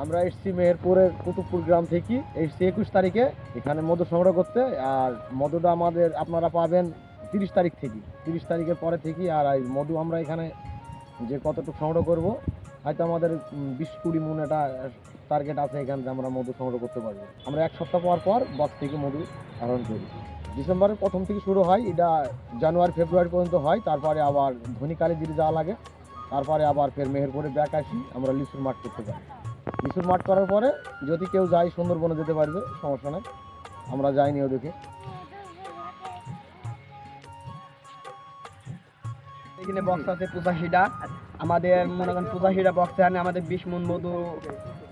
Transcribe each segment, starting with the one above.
আমরা এসছি মেহেরপুরের কুতুবপুর গ্রাম থেকে, এসছি 21 তারিখে এখানে মধু সংগ্রহ করতে। আর মধুটা আমাদের আপনারা পাবেন 30 তারিখ থেকে, 30 তারিখের পরে থেকে। আর এই মধু আমরা এখানে যে কতটুকু সংগ্রহ করব, হয়তো আমাদের 20-20 মণ একটা টার্গেট আছে এখানে যে আমরা মধু সংগ্রহ করতে পারবো। আমরা 1 সপ্তাহ পর পর বক্স থেকে মধু আহরণ করি। ডিসেম্বরের প্রথম থেকে শুরু হয়, এটা জানুয়ারি ফেব্রুয়ারি পর্যন্ত হয়। তারপরে আবার ধনিকালী দিকে যাওয়া লাগে, তারপরে আবার ফের মেহেরপুরে ব্যাক আসি, আমরা লিচুর মাঠ করতে পারি। লিচুর মাঠ করার পরে যদি কেউ যায় সুন্দরবনে যেতে পারবে, সমস্যা নেই, আমরা যাইনি ওদিকে। এখানে বক্স আছে 85টা, আমাদের মনে করেন 85টা বক্সে আমাদের 20 মণ মধু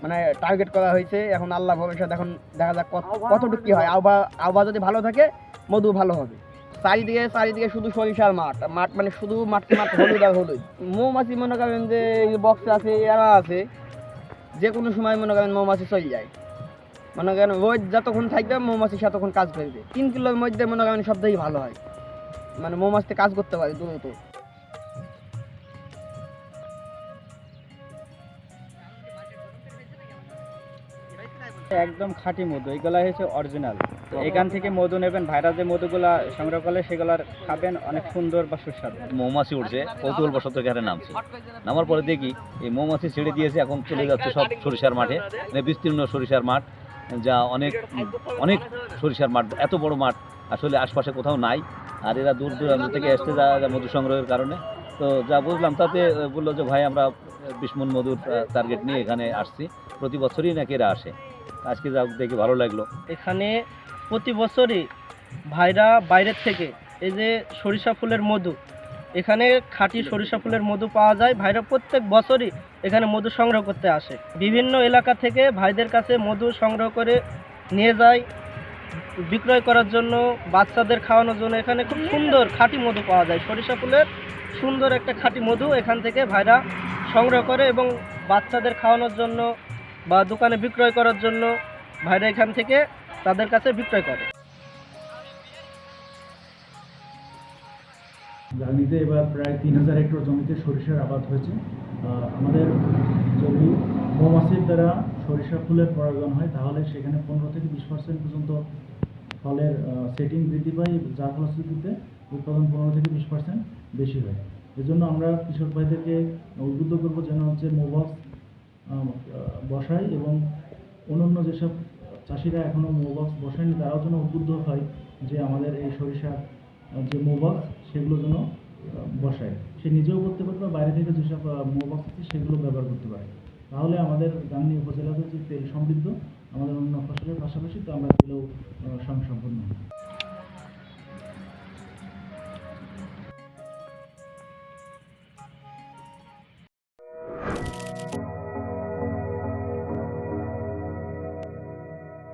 মানে টার্গেট করা হয়েছে। এখন আল্লাহ ভরসা, এখন দেখা যাক কতটুকু কি হয়। আবহাওয়া যদি ভালো থাকে মধু ভালো হবে। চারিদিকে শুধু সরিষার মাঠ মানে শুধু মাঠকে মাঠ হলুদ আর হলুদ। মৌমাছি মনে করেন যে বক্সে আছে, এরা আছে, যে কোনো সময় মনে করেন মৌমাছি চলে যায়। মনে করেন রোদ যতক্ষণ থাকবে মৌমাছি ততক্ষণ কাজ করবে। 3 কিলোর মধ্যে মনে করেন সব থেকে ভালো হয়, মানে মৌমাছিতে কাজ করতে পারে দ্রুত। একদম খাঁটি মধু, এগুলা হচ্ছে অরিজিনাল। এখান থেকে মধু নেবেন, ভাইরা যে মধুগুলা সংগ্রহ করলে সেগুলার খাবেন, অনেক সুন্দর বা সুস্বাদু। মৌমাছি উঠছে, কৌতূহল বশত এখানে নামছে। নামার পরে দেখি এই মৌমাছি ছেড়ে দিয়েছে, এখন চলে যাচ্ছে সব সরিষার মাঠে, মানে বিস্তীর্ণ সরিষার মাঠ, যা অনেক অনেক সরিষার মাঠ, এত বড় মাঠ আসলে আশপাশে কোথাও নাই। আর এরা দূর দূরান্ত থেকে এসছে যা মধু সংগ্রহের কারণে। তো যা বুঝলাম তাতে বললো যে ভাই আমরা 20 মণ মধুর টার্গেট নিয়ে এখানে আসছি, প্রতি বছরই নাকি এরা আসে। আজকে যা দেখি ভালো লাগলো। এখানে প্রতি বছরই ভাইরা বাইরের থেকে এই যে সরিষা ফুলের মধু, এখানে খাঁটি সরিষা ফুলের মধু পাওয়া যায়। ভাইরা প্রত্যেক বছরই এখানে মধু সংগ্রহ করতে আসে। বিভিন্ন এলাকা থেকে ভাইদের কাছে মধু সংগ্রহ করে নিয়ে যায় বিক্রয় করার জন্য, বাচ্চাদের খাওয়ানোর জন্য। এখানে খুব সুন্দর খাঁটি মধু পাওয়া যায়, সরিষা ফুলের সুন্দর একটা খাঁটি মধু এখান থেকে ভাইরা সংগ্রহ করে এবং বাচ্চাদের খাওয়ানোর জন্য বা দোকানে বিক্রয় করার জন্য ভাইরা এখান থেকে তাদের কাছে বিক্রয় করে। গাংনীতে এবার প্রায় 3000 হেক্টর জমিতে সরিষার আবাদ হয়েছে। আমাদের যদি মৌমাছির দ্বারা সরিষা ফুলের পরাগণ হয় তাহলে সেখানে 15 থেকে 20% পর্যন্ত ফলের সেটিং বৃদ্ধি পায়, যার ফলশ্রুতিতে উৎপাদন 15 থেকে 20% বেশি হয়। এজন্য আমরা কৃষক ভাইদেরকে উদ্বুদ্ধ করবো যেন মৌবক্স বসায়, এবং অন্যান্য যেসব চাষিরা এখনও মৌবক্স বসায়নি তারাও যেন উদ্বুদ্ধ হয় যে আমাদের এই সরিষার যে মৌবক্স সেগুলো যেন বসায়। সে নিজেও করতে পারবে, বাইরে থেকে যেসব মৌবক্স আছে সেগুলো ব্যবহার করতে পারে। তাহলে আমাদের গাংনী উপজেলাতে যে তেল সমৃদ্ধ, আমাদের অন্য ফসলের পাশাপাশি তো আমরা তেলেও স্বয়ংসম্পূর্ণ।